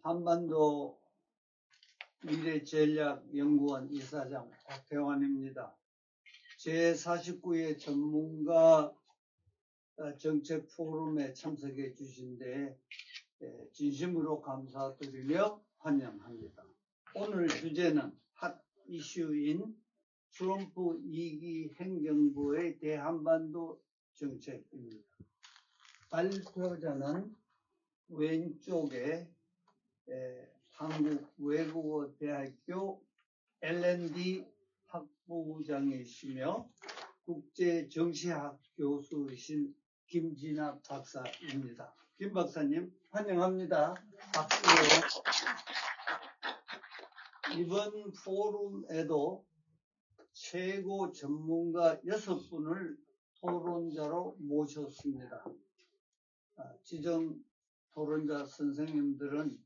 한반도 미래전략연구원 이사장 박태환입니다. 제49회 전문가 정책 포럼에 참석해 주신데 진심으로 감사드리며 환영합니다. 오늘 주제는 핫 이슈인 트럼프 2기 행정부의 대한반도 정책입니다. 발표자는 왼쪽에 한국외국어대학교 L&D 학부장이시며 국제정치학 교수이신 김진아 박사입니다. 김 박사님 환영합니다. 박수요. 이번 포럼에도 최고 전문가 6분을 토론자로 모셨습니다. 지정 토론자 선생님들은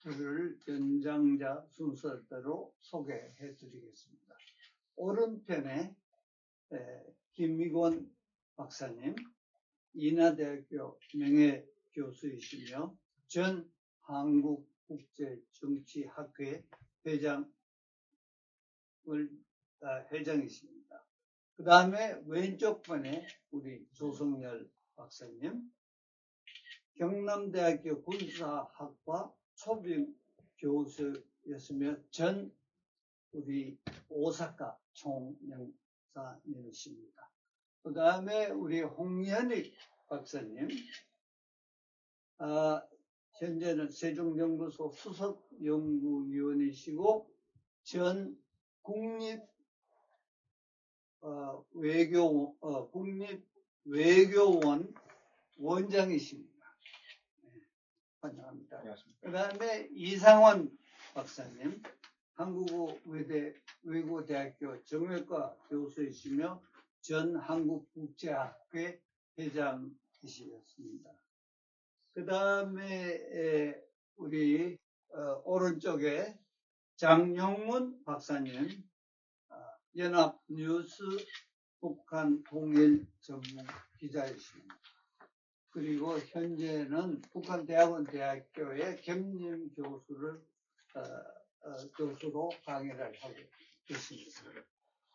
그를 연장자 순서대로 소개해 드리겠습니다. 오른편에 김미권 박사님, 인하대학교 명예교수이시며 전 한국국제정치학회 회장이십니다. 그 다음에 왼쪽 편에 우리 조성열 박사님, 경남대학교 군사학과 초빙 교수였으며 전 우리 오사카 총영사님이십니다. 그 다음에 우리 홍연익 박사님, 현재는 세종연구소 수석연구위원이시고 전 국립외교원 원장이십니다. 환영합니다. 그 다음에 이상원 박사님, 한국외대 외고대학교 정외과 교수이시며 전 한국국제학회 회장이셨습니다. 그 다음에 우리 오른쪽에 장용문 박사님, 연합뉴스 북한 통일 전문 기자이십니다. 그리고 현재는 북한대학원 대학교의 겸임 교수로 강의를 하고 계십니다.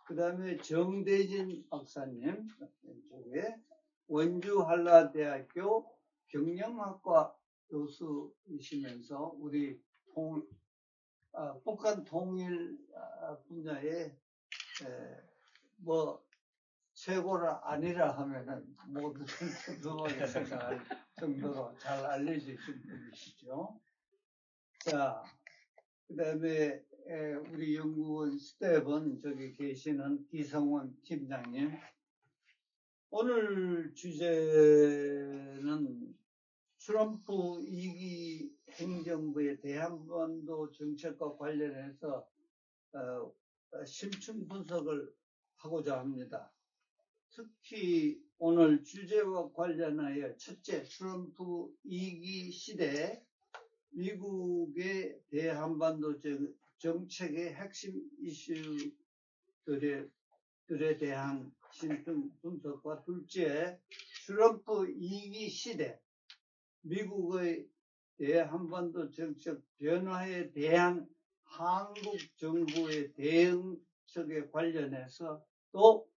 그 다음에 정대진 박사님, 왼쪽에 원주한라대학교 경영학과 교수이시면서 우리 북한 통일 분야에 최고가 아니라 하면은 모두 누구나 생각할 정도로 잘 알려주신 분이시죠. 자, 그 다음에 우리 연구원 스텝은 저기 계시는 기성원 팀장님. 오늘 주제는 트럼프 2기 행정부의 대한반도 정책과 관련해서 심층 분석을 하고자 합니다. 특히 오늘 주제와 관련하여 첫째, 트럼프 2기 시대 미국의 대한반도 정책의 핵심 이슈들에 대한 심층 분석과 둘째, 트럼프 2기 시대 미국의 대한반도 정책 변화에 대한 한국 정부의 대응책에 관련해서 또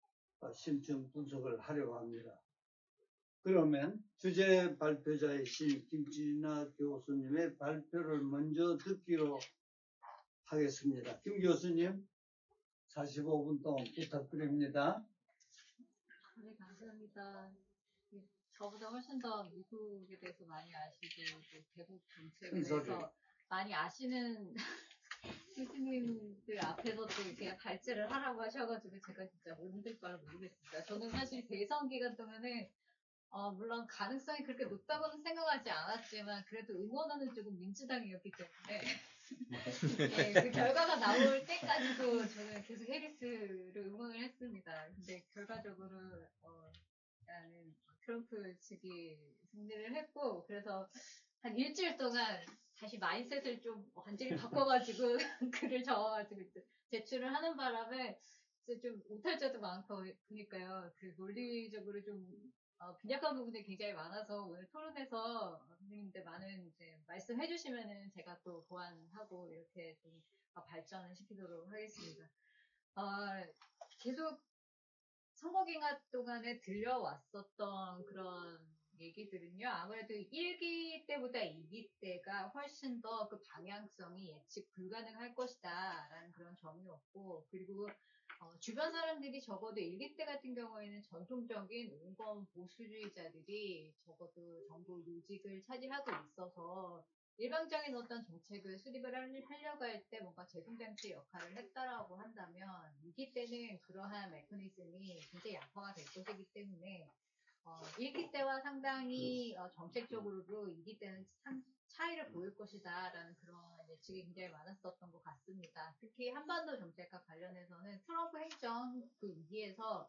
심층 분석을 하려고 합니다. 그러면 주제 발표자이신 김진아 교수님의 발표를 먼저 듣기로 하겠습니다. 김 교수님, 45분 동안 부탁드립니다. 네, 감사합니다. 저보다 훨씬 더 미국에 대해서 많이 아시고 대북 정책에 대해서 많이 아시는 교수님들 앞에서 또 이렇게 발제를 하라고 하셔가지고 제가 진짜 힘들 거라 모르겠습니다. 저는 사실 대선 기간 동안에 물론 가능성이 그렇게 높다고는 생각하지 않았지만 그래도 응원하는 쪽은 민주당이었기 때문에 네, 그 결과가 나올 때까지도 저는 계속 해리스를 응원을 했습니다. 근데 결과적으로 나는 트럼프 측이 승리를 했고 그래서 한 일주일 동안 다시 마인셋을 좀 완전히 바꿔가지고 글을 적어가지고 제출을 하는 바람에 좀 오탈자도 많고 그러니까요. 그 논리적으로 좀 빈약한 부분이 굉장히 많아서 오늘 토론에서 선생님들 많은 이제 말씀해 주시면은 제가 또 보완하고 이렇게 좀 발전을 시키도록 하겠습니다. 계속 선거 기간 동안에 들려왔었던 그런 얘기들은요, 아무래도 1기 때보다 2기 때가 훨씬 더 그 방향성이 예측 불가능할 것이다 라는 그런 점이었고, 그리고 주변 사람들이 적어도 1기 때 같은 경우에는 전통적인 온건 보수주의자들이 적어도 정부 요직을 차지하고 있어서 일방적인 어떤 정책을 수립을 하려고 할 때 뭔가 제동장치 역할을 했다라고 한다면 2기 때는 그러한 메커니즘이 굉장히 약화가 될 것이기 때문에 1기 때와 상당히 정책적으로도 2기 때는 차이를 보일 것이다 라는 그런 예측이 굉장히 많았었던 것 같습니다. 특히 한반도 정책과 관련해서는 트럼프 행정 그 2기에서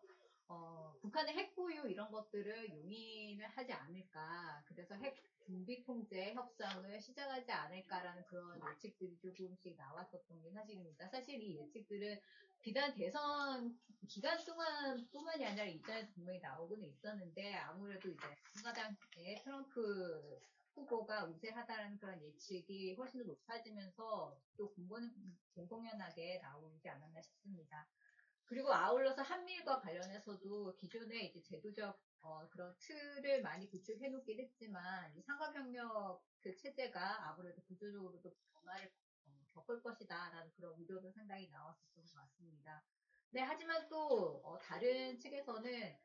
북한의 핵 보유 이런 것들을 용인을 하지 않을까. 그래서 핵 군비 통제 협상을 시작하지 않을까라는 그런 예측들이 조금씩 나왔었던 게 사실입니다. 사실 이 예측들은 비단 대선 기간 동안뿐만이 아니라 이전에도 분명히 나오고는 있었는데 아무래도 이제 공화당의 트럼프 후보가 우세하다는 그런 예측이 훨씬 더 높아지면서 또 공공연하게 나오지 않았나 싶습니다. 그리고 아울러서 한미일과 관련해서도 기존에 이제 제도적 그런 틀을 많이 구축해 놓긴 했지만 이 상하병력 그 체제가 아무래도 구조적으로도 변화를 겪을 것이다라는 그런 우려도 상당히 나왔었던 것 같습니다. 네, 하지만 또 다른 측에서는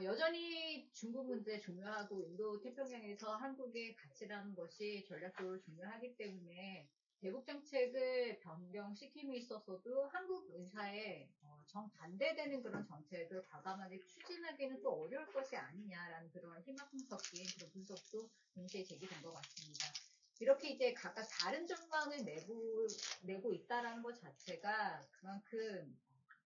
여전히 중국 문제 중요하고 인도 태평양에서 한국의 가치라는 것이 전략적으로 중요하기 때문에 대북 정책을 변경시킴에 있어서도 한국 의사에 정반대되는 그런 정책을 과감하게 추진하기는 또 어려울 것이 아니냐라는 그런 희망 섞인 그런 분석도 동시에 제기된 것 같습니다. 이렇게 이제 각각 다른 전망을 내고 있다라는 것 자체가 그만큼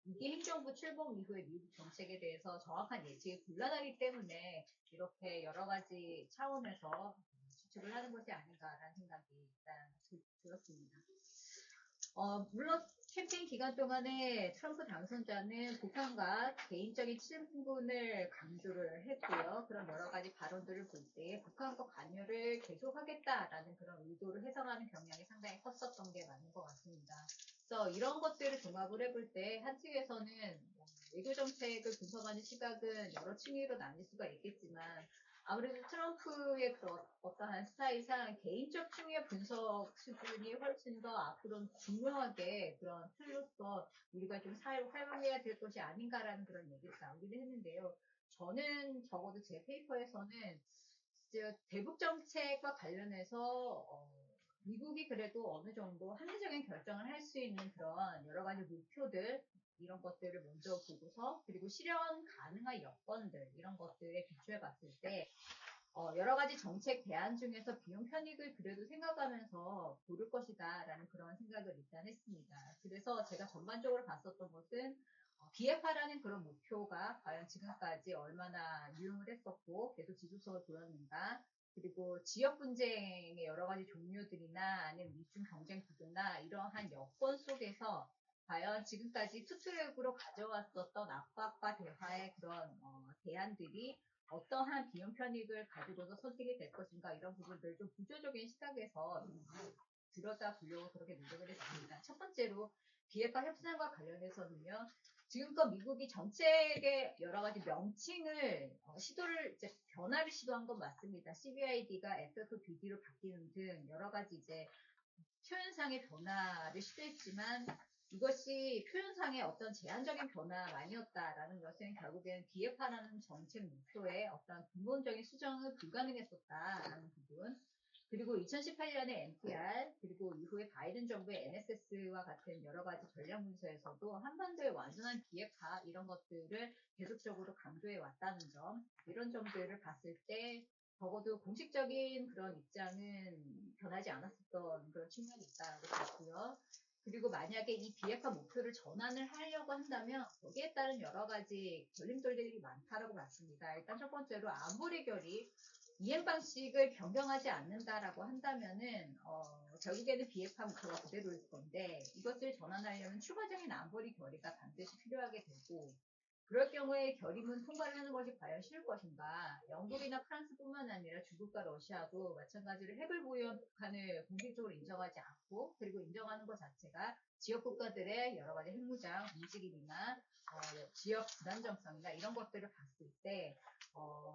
이게 행정부 출범 이후의 미국 정책에 대해서 정확한 예측이 곤란하기 때문에 이렇게 여러 가지 차원에서 추측을 하는 것이 아닌가라는 생각이 일단 들었습니다. 물론 캠페인 기간 동안에 트럼프 당선자는 북한과 개인적인 친분을 강조를 했고요. 그런 여러 가지 발언들을 볼 때 북한과 관여를 계속하겠다라는 그런 의도를 해석하는 경향이 상당히 컸었던 게 맞는 것 같습니다. 그래서 이런 것들을 종합을 해볼 때 한측에서는 외교 정책을 분석하는 시각은 여러 층위로 나뉠 수가 있겠지만 아무래도 트럼프의 그런 어떠한 스타일상 개인적 층의 분석 수준이 훨씬 더 앞으로는 중요하게 그런 틀로서 우리가 좀 활용해야 될 것이 아닌가라는 그런 얘기를 나오기도 했는데요. 저는 적어도 제 페이퍼에서는 이제 대북 정책과 관련해서 미국이 그래도 어느 정도 합리적인 결정을 할 수 있는 그런 여러 가지 목표들 이런 것들을 먼저 보고서 그리고 실현 가능한 여건들 이런 것들에 비추해 봤을 때 여러 가지 정책 대안 중에서 비용 편익을 그래도 생각하면서 고를 것이다 라는 그런 생각을 일단 했습니다. 그래서 제가 전반적으로 봤었던 것은 비핵화라는 그런 목표가 과연 지금까지 얼마나 유용을 했었고 계속 지속성을 보였는가 그리고 지역 분쟁의 여러 가지 종류들이나 아니면 미중 경쟁 구도나 이러한 여건 속에서 과연 지금까지 투트랙으로 가져왔었던 압박과 대화의 그런 대안들이 어떠한 비용 편익을 가지고서 선택이 될 것인가 이런 부분들 좀 구조적인 시각에서 들여다보려고 그렇게 노력을 했습니다. 첫 번째로 비핵화 협상과 관련해서는요. 지금껏 미국이 정책의 여러 가지 명칭을 이제 변화를 시도한 건 맞습니다. CBID가 FFBD로 바뀌는 등 여러 가지 이제 표현상의 변화를 시도했지만 이것이 표현상의 어떤 제한적인 변화만이었다라는 것은 결국엔 비핵화라는 정책 목표의 어떤 근본적인 수정은 불가능했었다라는 부분 그리고 2018년에 NPR 그리고 이후에 바이든 정부의 NSS와 같은 여러 가지 전략 문서에서도 한반도의 완전한 비핵화 이런 것들을 계속적으로 강조해 왔다는 점 이런 점들을 봤을 때 적어도 공식적인 그런 입장은 변하지 않았었던 그런 측면이 있다고 봤고요. 그리고 만약에 이 비핵화 목표를 전환을 하려고 한다면 거기에 따른 여러 가지 걸림돌들이 많다라고 봤습니다. 일단 첫 번째로 안보리 결의 이행 방식을 변경하지 않는다라고 한다면은 결국에는 비핵화 목표가 그대로일 건데 이것을 전환하려면 추가적인 안보리 결의가 반드시 필요하게 되고 그럴 경우에 결의문 통과를 하는 것이 과연 쉬울 것인가? 영국이나 프랑스뿐만 아니라 중국과 러시아도 마찬가지로 핵을 보유한 북한을 공식적으로 인정하지 않고 그리고 인정하는 것 자체가 지역 국가들의 여러 가지 핵무장 움직임이나 지역 불안정성이나 이런 것들을 봤을 때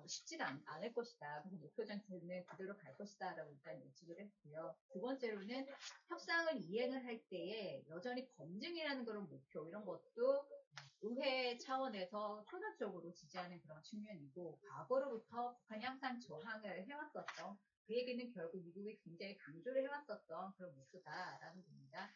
쉽지는 않을 것이다. 그래서 목표 정책은 그대로 갈 것이다. 라고 일단 예측을 했고요. 두 번째로는 협상을 이행을 할 때에 여전히 검증이라는 그런 목표 이런 것도 의회 차원에서 표면적으로 지지하는 그런 측면이고 과거로부터 북한이 항상 저항을 해왔었던 그 얘기는 결국 미국이 굉장히 강조를 해왔었던 그런 목표다라는 겁니다.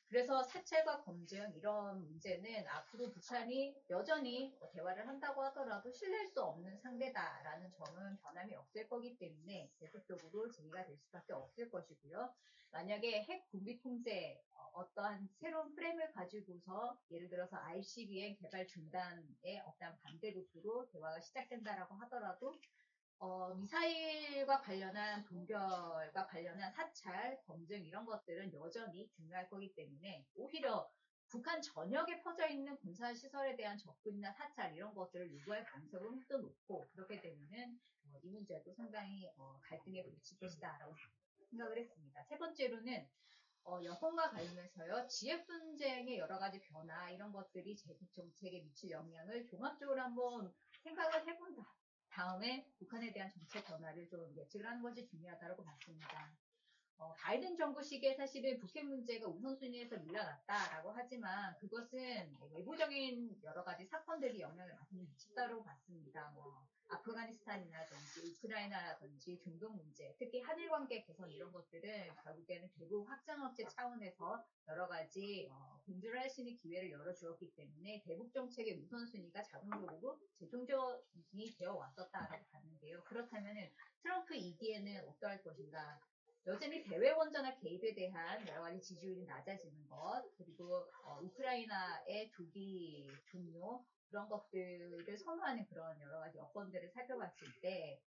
그래서 사찰과 검증 이런 문제는 앞으로 북한이 여전히 대화를 한다고 하더라도 신뢰할 수 없는 상대다라는 점은 변함이 없을 거기 때문에 계속적으로 제기가 될 수밖에 없을 것이고요. 만약에 핵 군비 통제 어떠한 새로운 프레임을 가지고서 예를 들어서 ICBM 개발 중단에 어떠한 반대 루트로 대화가 시작된다라고 하더라도 미사일과 관련한 동결과 관련한 사찰, 검증 이런 것들은 여전히 중요할 거기 때문에 오히려 북한 전역에 퍼져 있는 군사시설에 대한 접근이나 사찰 이런 것들을 요구할 가능성이 훨씬 높고 그렇게 되면은 이 문제도 상당히 갈등에 부딪힐 것이다라고 생각을 했습니다. 세 번째로는 여권과 관련해서요. 지역 분쟁의 여러 가지 변화 이런 것들이 제국 정책에 미칠 영향을 종합적으로 한번 생각을 해본 다음에 북한에 대한 정책 변화를 좀 예측을 하는 것이 중요하다고 봤습니다. 바이든 정부 시기에 사실은 북핵 문제가 우선순위에서 밀려났다라고 하지만 그것은 외부적인 여러 가지 사건들이 영향을 많이 미친다고 봤습니다. 아프가니스탄이라든지 우크라이나라든지 중동 문제, 특히 한일 관계 개선 이런 것들은 결국에는 대북 확장업체 차원에서 여러 가지 공조를 할 수 있는 기회를 열어주었기 때문에 대북 정책의 우선순위가 자동적으로 재정적이 되어 왔었다라고 봤는데요. 그렇다면 트럼프 2기에는 어떠할 것인가? 여전히 대외 원전화 개입에 대한 여러 가지 지지율이 낮아지는 것, 그리고 우크라이나의 조기 종료 그런 것들을 선호하는 그런 여러 가지 여건들을 살펴봤을 때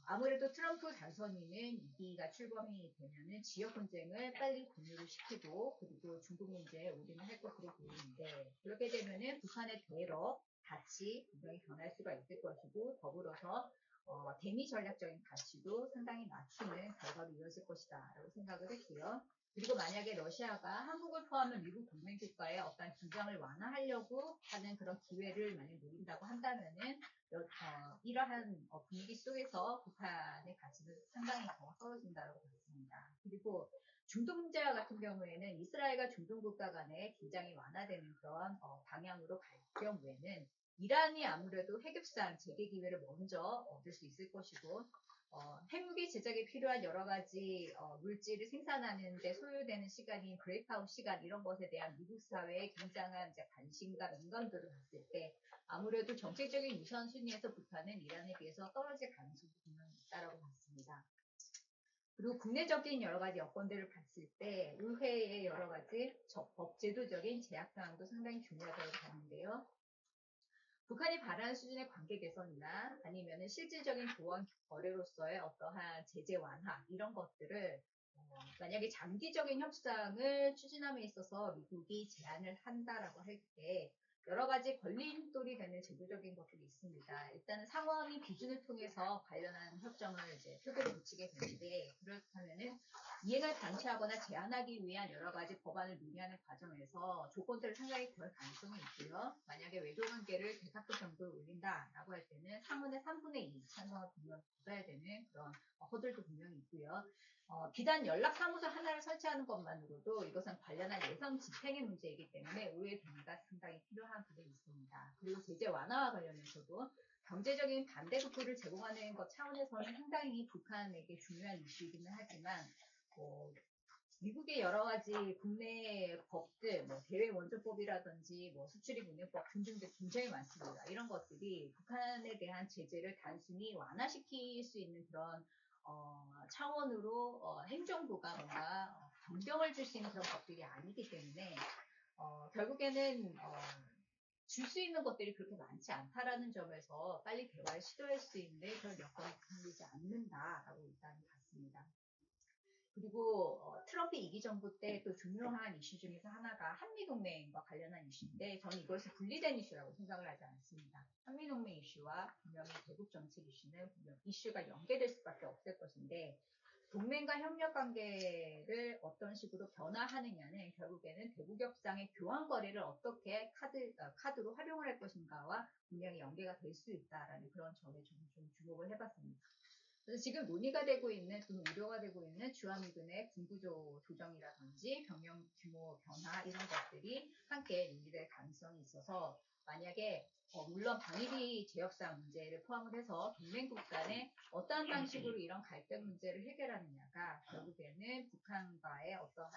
아무래도 트럼프 당선인은 2기가 출범이 되면은 지역 분쟁을 빨리 공유를 시키고 그리고 중국 문제에 올인을 할 것으로 보이는데 그렇게 되면은 북한의 대러 가치 분명히 변할 수가 있을 것이고 더불어서 대미 전략적인 가치도 상당히 낮추는 결과로 이어질 것이다 라고 생각을 했고요. 그리고 만약에 러시아가 한국을 포함한 미국 동맹국가의 어떤 긴장을 완화하려고 하는 그런 기회를 만약 노린다고 한다면은 이러한 분위기 속에서 북한의 가치는 상당히 더 떨어진다고 봤습니다. 그리고 중동 문제와 같은 경우에는 이스라엘과 중동 국가 간의 긴장이 완화되는 그런 방향으로 갈 경우에는 이란이 아무래도 핵협상 재개 기회를 먼저 얻을 수 있을 것이고 핵무기 제작에 필요한 여러 가지 물질을 생산하는 데 소요되는 시간인 브레이크아웃 시간 이런 것에 대한 미국 사회의 굉장한 이제 관심과 민감도를 봤을 때 아무래도 정책적인 우선순위에서 북한은 이란에 비해서 떨어질 가능성이 분명히 있다고 봤습니다. 그리고 국내적인 여러 가지 여건들을 봤을 때 의회의 여러 가지 법제도적인 제약 사항도 상당히 중요하다고 봤는데요. 북한이 바라는 수준의 관계 개선이나 아니면은 실질적인 교환 거래로서의 어떠한 제재 완화 이런 것들을 만약에 장기적인 협상을 추진함에 있어서 미국이 제안을 한다라고 할 때 여러 가지 걸림돌이 되는 제도적인 것들이 있습니다. 일단은 상원이 비준을 통해서 관련한 협정을 이제 표결에 붙이게 되는데 그렇다면은 이행을 방치하거나 제한하기 위한 여러 가지 법안을 논의하는 과정에서 조건들을 상당히 걸 가능성이 있고요. 만약에 외교관계를 대탁도 정도로 올린다라고 할 때는 상원의 3분의 2 찬성을 분명히 받아야 되는 그런 허들도 분명히 있고요. 비단 연락사무소 하나를 설치하는 것만으로도 이것은 관련한 예산 집행의 문제이기 때문에 의회 동의가 상당히 필요한 부분이 있습니다. 그리고 제재 완화와 관련해서도 경제적인 반대 국부를 제공하는 것 차원에서는 상당히 북한에게 중요한 이슈이기는 하지만 미국의 여러 가지 국내 법들, 대외 원조법이라든지 수출입 운영법 등등등 굉장히 많습니다. 이런 것들이 북한에 대한 제재를 단순히 완화시킬 수 있는 그런 차원으로 행정부가 뭔가 변경을 줄 수 있는 그런 것들이 아니기 때문에 결국에는 줄 수 있는 것들이 그렇게 많지 않다라는 점에서 빨리 대화를 시도할 수 있는 그런 여건이 생기지 않는다라고 일단 봤습니다. 그리고 트럼프 2기 정부 때 또 중요한 이슈 중에서 하나가 한미동맹과 관련한 이슈인데 저는 이것이 분리된 이슈라고 생각을 하지 않습니다. 한미동맹 이슈와 분명히 대북 정책 이슈는 분명 이슈가 연계될 수밖에 없을 것인데 동맹과 협력 관계를 어떤 식으로 변화하느냐는 결국에는 대북 협상의 교환 거래를 어떻게 카드로 활용을 할 것인가와 분명히 연계가 될 수 있다라는 그런 점에 좀 주목을 해봤습니다. 그래서 지금 논의가 되고 있는, 또 우려가 되고 있는 주한미군의 군구조 조정이라든지 병력 규모 변화 이런 것들이 함께 논의될 가능성이 있어서 만약에 물론 방위비 제역상 문제를 포함을 해서 동맹국 간에 어떠한 방식으로 이런 갈등 문제를 해결하느냐가 결국에는 북한과의 어떠한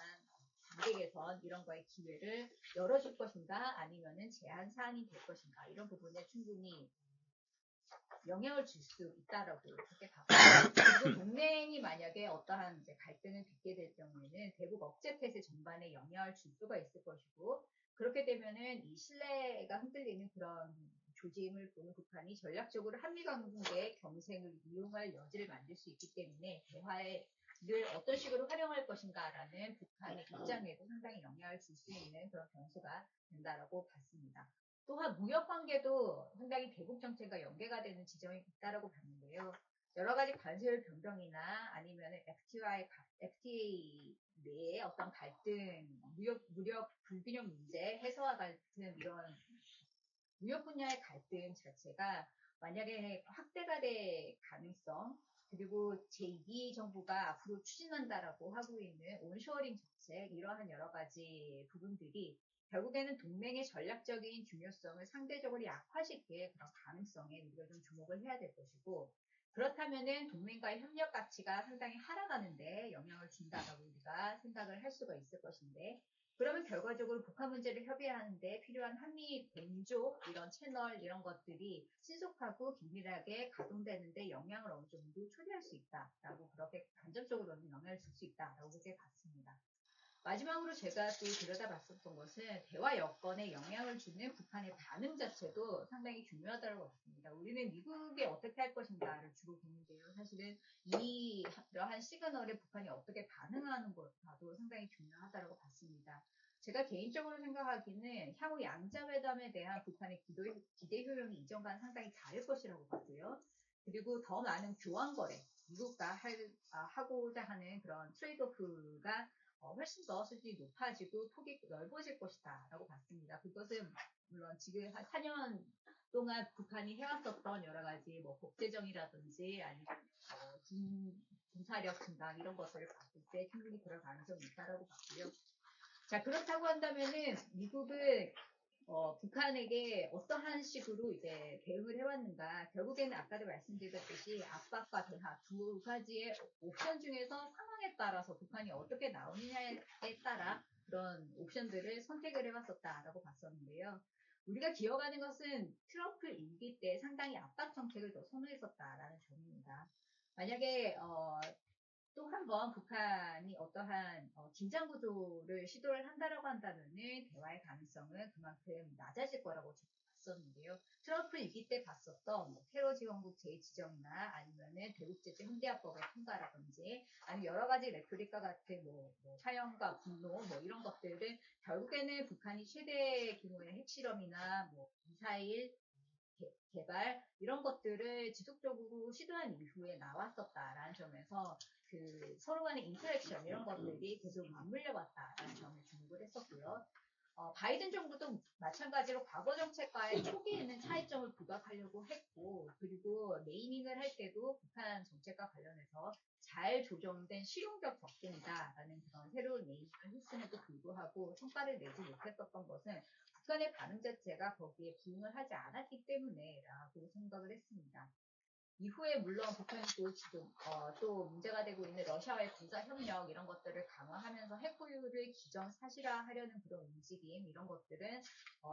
관계 개선 이런 거의 기회를 열어줄 것인가 아니면은 제한 사안이 될 것인가 이런 부분에 충분히 영향을 줄 수 있다라고 그렇게 봐요. 그리고 동맹이 만약에 어떠한 이제 갈등을 빚게 될 경우에는 대북 억제 태세 전반에 영향을 줄 수가 있을 것이고 그렇게 되면은 이 신뢰가 흔들리는 그런 조짐을 보는 북한이 전략적으로 한미 관계의 경쟁을 이용할 여지를 만들 수 있기 때문에 대화를 어떤 식으로 활용할 것인가라는 북한의 입장에도 상당히 영향을 줄 수 있는 그런 변수가 된다라고 봤습니다. 또한 무역 관계도 상당히 대북 정책과 연계가 되는 지점이 있다라고 봤는데요. 여러 가지 관세율 변동이나 아니면 FTA 내의 어떤 갈등, 무역 불균형 문제 해소와 같은 이런 무역 분야의 갈등 자체가 만약에 확대가 될 가능성, 그리고 제2기 정부가 앞으로 추진한다라고 하고 있는 온쇼어링 정책, 이러한 여러 가지 부분들이 결국에는 동맹의 전략적인 중요성을 상대적으로 약화시킬 그런 가능성에 우리가 좀 주목을 해야 될 것이고, 그렇다면은 동맹과의 협력 가치가 상당히 하락하는데 영향을 준다라고 우리가 생각을 할 수가 있을 것인데, 그러면 결과적으로 북한 문제를 협의하는데 필요한 한미 공조 이런 채널 이런 것들이 신속하고 긴밀하게 가동되는데 영향을 어느 정도 초래할 수 있다라고 그렇게 간접적으로는 영향을 줄 수 있다라고 그렇게 봤습니다. 마지막으로 제가 또 들여다봤었던 것은 대화 여건에 영향을 주는 북한의 반응 자체도 상당히 중요하다고 봤습니다. 우리는 미국이 어떻게 할 것인가를 주로 보는데요. 사실은 이러한 시그널에 북한이 어떻게 반응하는 것도 상당히 중요하다고 봤습니다. 제가 개인적으로 생각하기는 향후 양자회담에 대한 북한의 기대 효용이 이전과는 상당히 다를 것이라고 봤고요. 그리고 더 많은 교환 거래, 미국과 하고자 하는 그런 트레이드오프가 훨씬 더 수준이 높아지고 폭이 넓어질 것이다 라고 봤습니다. 그것은 물론 지금 한 4년 동안 북한이 해왔었던 여러 가지 뭐 복제정이라든지 아니면 군사력 증강 이런 것들을 봤을 때 충분히 그럴 가능성이 있다라고 봤고요. 자, 그렇다고 한다면은 미국은 북한에게 어떠한 식으로 이제 대응을 해왔는가. 결국에는 아까도 말씀드렸듯이 압박과 대화 두 가지의 옵션 중에서 상황에 따라서 북한이 어떻게 나오느냐에 따라 그런 옵션들을 선택을 해왔었다라고 봤었는데요. 우리가 기억하는 것은 트럼프 임기 때 상당히 압박 정책을 더 선호했었다라는 점입니다. 만약에 또 한 번 북한이 어떠한 긴장 구조를 시도를 한다라고 한다면은 대화의 가능성은 그만큼 낮아질 거라고 봤었는데요. 트럼프 임기 때 봤었던 테러 지원국 재지정이나 아니면은 대북제재 현대화법의 통과라든지 아니면 여러 가지 레토릭과 같은 사형과 분노 이런 것들은 결국에는 북한이 최대 규모의 핵실험이나 미사일 개발 이런 것들을 지속적으로 시도한 이후에 나왔었다라는 점에서 그 서로 간의 인터랙션 이런 것들이 계속 맞물려 왔다라는 점을 주목을 했었고요. 바이든 정부도 마찬가지로 과거 정책과의 초기에는 차이점을 부각하려고 했고, 그리고 네이밍을 할 때도 북한 정책과 관련해서 잘 조정된 실용적 접근이다라는 그런 새로운 네이밍을 했음에도 불구하고 성과를 내지 못했었던 것은 북한의 반응 자체가 거기에 부응을 하지 않았기 때문에라고 생각을 했습니다. 이후에 물론 북한이 또 지금 또 문제가 되고 있는 러시아와의 군사 협력 이런 것들을 강화하면서 핵 보유를 기정사실화하려는 그런 움직임 이런 것들은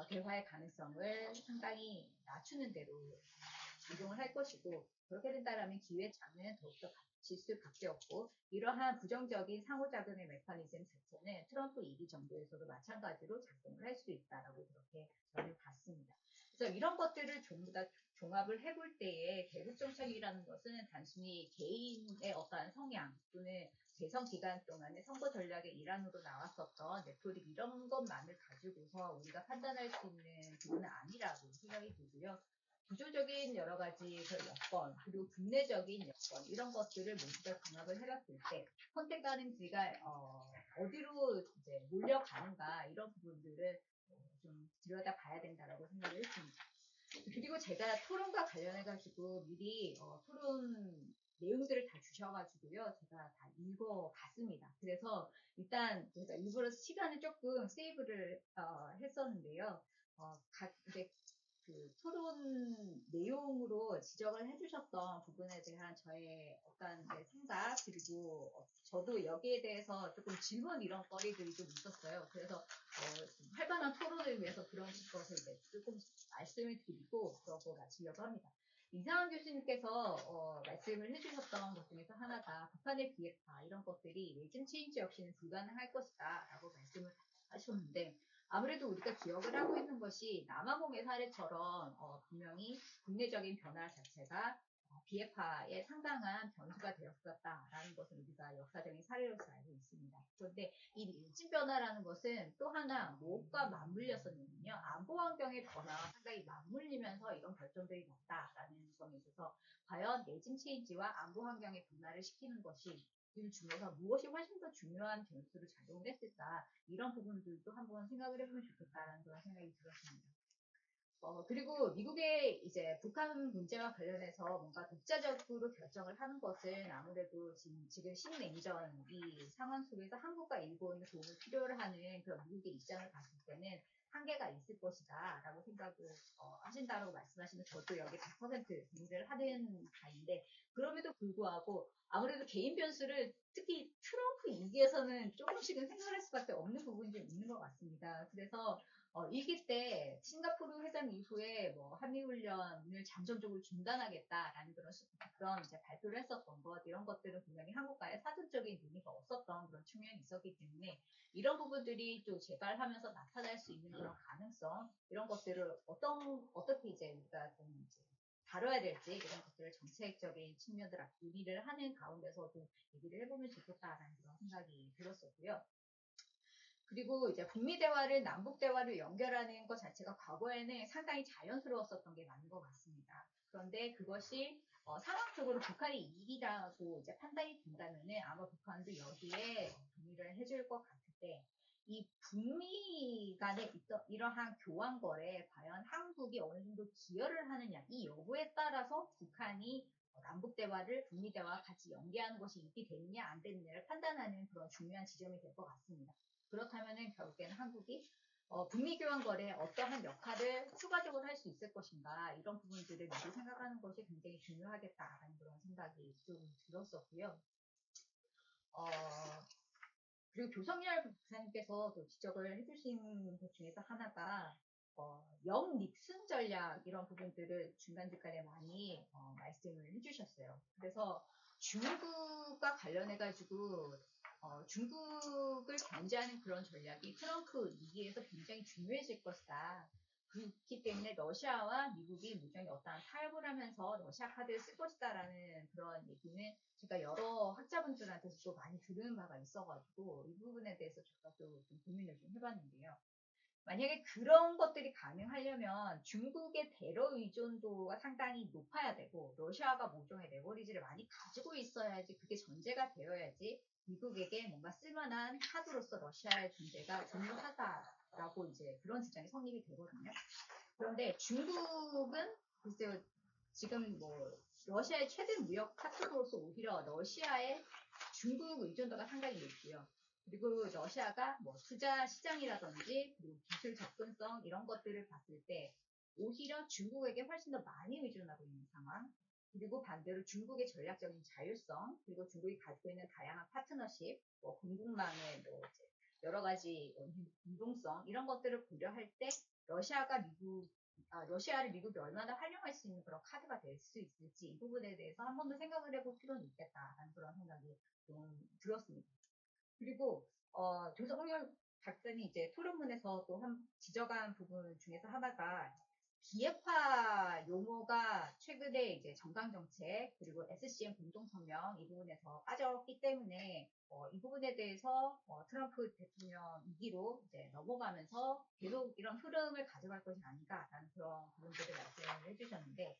대화의 가능성을 상당히 낮추는 대로 작용을 할 것이고 그렇게 된다라면 기회차는 더욱더 질 수밖에 없고 이러한 부정적인 상호작용의 메커니즘 자체는 트럼프 2기 정부에서도 마찬가지로 작동을 할 수 있다라고 그렇게 저는 봤습니다. 그래서 이런 것들을 전부 다 종합을 해볼 때에 대북 정책이라는 것은 단순히 개인의 어떠한 성향 또는 대선 기간 동안에 선거 전략의 일환으로 나왔었던 레토릭 이런 것만을 가지고서 우리가 판단할 수 있는 부분은 아니라고 생각이 들고요. 구조적인 여러 가지 그 여건, 그리고 국내적인 여건, 이런 것들을 모두 다 종합을 해봤을 때, 선택가능지가, 어디로 이제 몰려가는가, 이런 부분들을 좀 들여다 봐야 된다라고 생각을 했습니다. 그리고 제가 토론과 관련해가지고 미리 토론 내용들을 다 주셔가지고요. 제가 다 읽어봤습니다. 그래서 일단 제가 일부러 시간을 조금 세이브를 했었는데요. 이제 그 토론 내용으로 지적을 해주셨던 부분에 대한 저의 어떤 생각, 그리고 저도 여기에 대해서 조금 질문 이런 거리들이 좀 있었어요. 그래서 좀 활발한 토론을 위해서 그런 것을 이제 조금 말씀을 드리고 그러고 마치려고 합니다. 이상한 교수님께서 말씀을 해주셨던 것 중에서 하나가 북한의 비핵화 이런 것들이 레짐 체인지 없이는 불가능할 것이다 라고 말씀을 하셨는데, 아무래도 우리가 기억을 하고 있는 것이 남아공의 사례처럼 분명히 국내적인 변화 자체가 비핵화에 상당한 변수가 되었었다라는 것을 우리가 역사적인 사례로서 알고 있습니다. 그런데 이 레짐 변화라는 것은 또 하나 무엇과 맞물렸었냐면요. 안보 환경의 변화와 상당히 맞물리면서 이런 결정들이 났다라는 점에 있어서 과연 레짐 체인지와 안보 환경의 변화를 시키는 것이 이 중에서 무엇이 훨씬 더 중요한 변수로 작용을 했을까, 이런 부분들도 한번 생각을 해보면 좋겠다라는 그런 생각이 들었습니다. 그리고 미국의 이제 북한 문제와 관련해서 뭔가 독자적으로 결정을 하는 것은 아무래도 지금 신냉전 이 상황 속에서 한국과 일본이 도움을 필요로 하는 그런 미국의 입장을 봤을 때는 한계가 있을 것이다 라고 생각을 하신다라고 말씀하시면 저도 여기 100% 동의를 하는 바인데, 그럼에도 불구하고 아무래도 개인 변수를 특히 트럼프 이기에서는 조금씩은 생각할 수밖에 없는 부분이 좀 있는 것 같습니다. 그래서 이기 때 싱가포르 회담 이후에 뭐 한미훈련을 잠정적으로 중단하겠다라는 그런 이제 발표를 했었던 것, 이런 것들은 분명히 한국과의 사전적인 논의가 없었던 그런 측면이 있었기 때문에 이런 부분들이 또 재발하면서 나타날 수 있는 그런 가능성, 이런 것들을 어떻게 이제 우리가 좀 이제 다뤄야 될지, 이런 것들을 정책적인 측면들 논의를 하는 가운데서 좀 얘기를 해보면 좋겠다라는 그런 생각이 들었었고요. 그리고 이제 북미 대화를 남북 대화를 연결하는 것 자체가 과거에는 상당히 자연스러웠었던 게 맞는 것 같습니다. 그런데 그것이 상황적으로 북한이 이익이라고 이제 판단이 된다면은 아마 북한도 여기에 동의를 해줄 것 같은데, 이 북미 간에 이러한 교환 거래에 과연 한국이 어느 정도 기여를 하느냐, 이 여부에 따라서 북한이 남북 대화를 북미 대화와 같이 연계하는 것이 이익이 되느냐 안 되느냐를 판단하는 그런 중요한 지점이 될 것 같습니다. 그렇다면은 결국에는 한국이 북미 교환 거래에 어떠한 역할을 추가적으로 할 수 있을 것인가, 이런 부분들을 미리 생각하는 것이 굉장히 중요하겠다라는 그런 생각이 좀 들었었고요. 그리고 조성열 부사님께서 또 지적을 해주신 것 중에서 하나가 영 닉슨 전략, 이런 부분들을 중간중간에 많이 말씀을 해주셨어요. 그래서 중국과 관련해가지고 중국을 견제하는 그런 전략이 트럼프 이기에서 굉장히 중요해질 것이다. 그렇기 때문에 러시아와 미국이 무정히 어떠한 타협을 하면서 러시아 카드를 쓸 것이다라는 그런 얘기는 제가 여러 학자분들한테서 또 많이 들은 바가 있어가지고 이 부분에 대해서 제가 또 좀 고민을 좀 해봤는데요. 만약에 그런 것들이 가능하려면 중국의 대러 의존도가 상당히 높아야 되고, 러시아가 모종의 레버리지를 많이 가지고 있어야지, 그게 전제가 되어야지 미국에게 뭔가 쓸만한 카드로서 러시아의 존재가 중요하다라고 이제 그런 주장이 성립이 되거든요. 그런데 중국은 글쎄요, 지금 뭐 러시아의 최대 무역 파트너로서 오히려 러시아의 중국 의존도가 상당히 높고요. 그리고 러시아가 뭐 투자 시장이라든지 그리고 기술 접근성 이런 것들을 봤을 때 오히려 중국에게 훨씬 더 많이 의존하고 있는 상황. 그리고 반대로 중국의 전략적인 자율성, 그리고 중국이 가지고 있는 다양한 파트너십, 뭐 공급망의 뭐 이제 여러 가지 유동성, 이런 것들을 고려할 때 러시아를 미국이 얼마나 활용할 수 있는 그런 카드가 될 수 있을지, 이 부분에 대해서 한 번 더 생각을 해볼 필요는 있겠다라는 그런 생각이 좀 들었습니다. 그리고 조성열 박사님 이제 토론문에서 또 지적한 부분 중에서 하나가 기획화 용어가 최근에 이제 정강정책 그리고 SCM 공동성명 이 부분에서 빠졌기 때문에 이 부분에 대해서 트럼프 대통령 2기로 이제 넘어가면서 계속 이런 흐름을 가져갈 것이 아닌가라는 그런 부분들을 말씀을 해주셨는데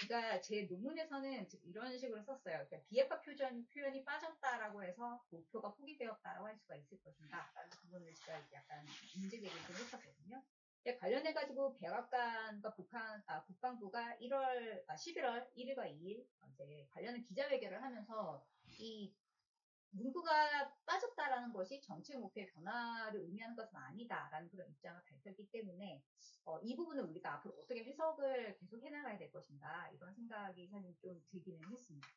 제가 제 논문에서는 지금 이런 식으로 썼어요. 그러니까 비핵화 표현이 빠졌다라고 해서 목표가 포기되었다라고 할 수가 있을 것인가 라는 부분을 제가 약간 문제 제기를 좀 했었거든요. 관련해가지고 백악관과 국방부가 11월 1일과 2일 이제 관련한 기자회견을 하면서 이 문구가 빠졌다라는 것이 정책 목표의 변화를 의미하는 것은 아니다라는 그런 입장을 밝혔기 때문에 이 부분을 우리가 앞으로 어떻게 해석을 계속 해나가야 될 것인가 이런 생각이 사실 좀 들기는 했습니다.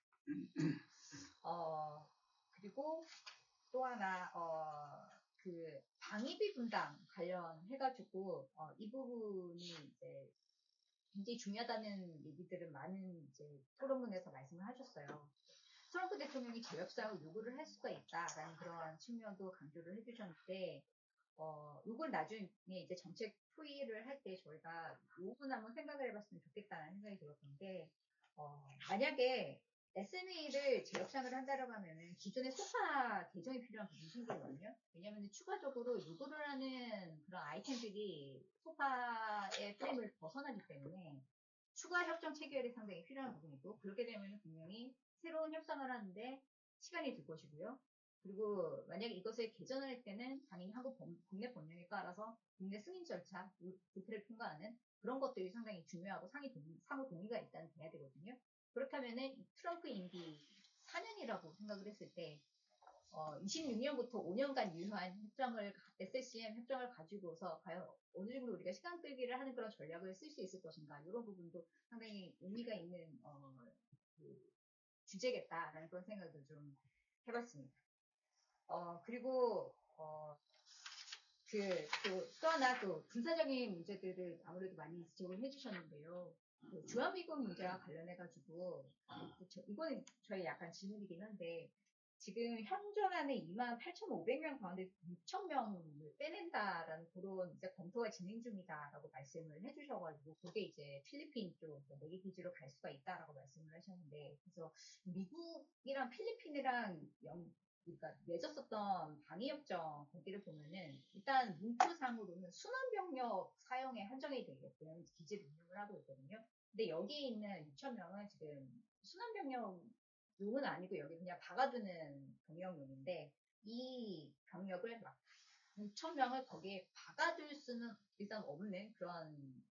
그리고 또 하나 그 방위비 분담 관련해가지고 이 부분이 이제 굉장히 중요하다는 얘기들은 많은 이제 토론문에서 말씀을 하셨어요. 트럼프 대통령이 재협상을 요구를 할 수가 있다라는 그런 측면도 강조를 해주셨는데, 요걸 나중에 이제 정책 토의를 할 때 저희가 요 부분 한번 생각을 해봤으면 좋겠다는 생각이 들었던 게, 만약에 SMA를 재협상을 한다라고 하면은 기존의 소파 개정이 필요한 부분이 생기거든요. 왜냐하면 추가적으로 요구를 하는 그런 아이템들이 소파의 프레임을 벗어나기 때문에 추가 협정 체결이 상당히 필요한 부분이고, 그렇게 되면 분명히 새로운 협상을 하는데 시간이 들 것이고요. 그리고 만약에 이것을 개정할 때는 당연히 한국 국내 법령에 따라서 국내 승인 절차, 국회를 통과하는 그런 것들이 상당히 중요하고 상호 동의가 일단 돼야 되거든요. 그렇다면은 트럼프 임기 4년이라고 생각을 했을 때 26년부터 5년간 유효한 협정을 SCM 협정을 가지고서 과연 어느 정도 우리가 시간 끌기를 하는 그런 전략을 쓸 수 있을 것인가 이런 부분도 상당히 의미가 있는 그 주제겠다라는 그런 생각을 좀 해봤습니다. 그리고 또 하나 또 군사적인 문제들을 아무래도 많이 지적을 해주셨는데요. 그 주한미군 문제와 관련해가지고 이거는 저희 약간 질문이긴 한데 지금 현존하는 28,500명 가운데 6,000명을 빼낸다라는 그런 이제 검토가 진행 중이다라고 말씀을 해주셔가지고 그게 이제 필리핀 쪽 내기 기지로 갈 수가 있다라고 말씀을 하셨는데 그래서 미국이랑 필리핀이랑 그러니까 맺었었던 방위협정 거기를 보면은 일단 문구상으로는 순환병력 사용에 한정이 되어 있고요. 기지를 운영을 하고 있거든요. 근데 여기에 있는 6,000명은 지금 순환병력용은 아니고 여기 그냥 박아두는 병력용인데 이 병력을 막 6,000명을 거기에 박아둘 수는 일단 없는 그런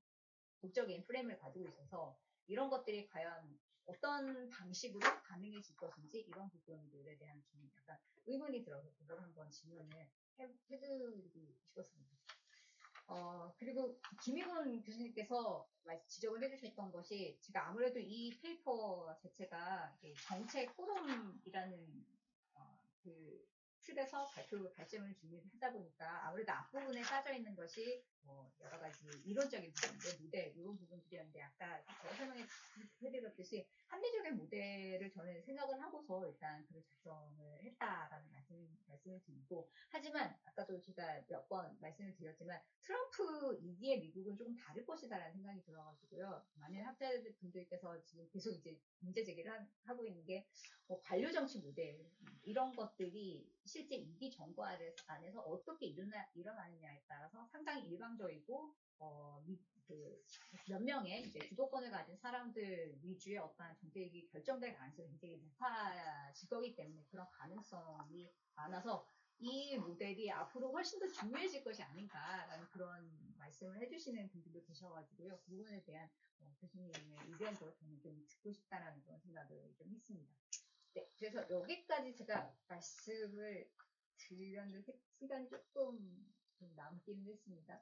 독적인 프레임을 가지고 있어서 이런 것들이 과연 어떤 방식으로 가능해질 것인지 이런 부분들에 대한 좀 약간 의문이 들어서 그걸 한번 질문을 해드리고 싶었습니다. 그리고 김희곤 교수님께서 지적을 해주셨던 것이 제가 아무래도 이 페이퍼 자체가 정책 포럼이라는 그 틀에서 발점을 준비하다 보니까 아무래도 앞부분에 빠져 있는 것이 여러 가지 이론적인 부분들, 모델 이런 부분들이었는데 아까 제가 설명해드렸듯이 합리적인 모델을 저는 생각을 하고서 일단 글을 작성을 했다라는 말씀을 드리고 하지만 아까도 제가 몇 번 말씀을 드렸지만 트럼프 2기의 미국은 조금 다를 것이다라는 생각이 들어가지고요. 많은 학자분들께서 지금 계속 이제 문제 제기를 하고 있는 게 관료 정치 모델 이런 것들이 실제 2기 정부 안에서 어떻게 일어나느냐에 따라서 상당히 일방적이고 몇 명의 이제 주도권을 가진 사람들 위주의 어떠한 정책이 결정될 가능성이 굉장히 높아질 거기 때문에 그런 가능성이 많아서 이 모델이 앞으로 훨씬 더 중요해질 것이 아닌가라는 그런 말씀을 해주시는 분들도 계셔가지고요. 그 부분에 대한 교수님의 의견도 저는 좀 듣고 싶다라는 그런 생각을 좀 했습니다. 네, 그래서 여기까지 제가 말씀을 드렸는데 시간이 조금 남기는 했습니다.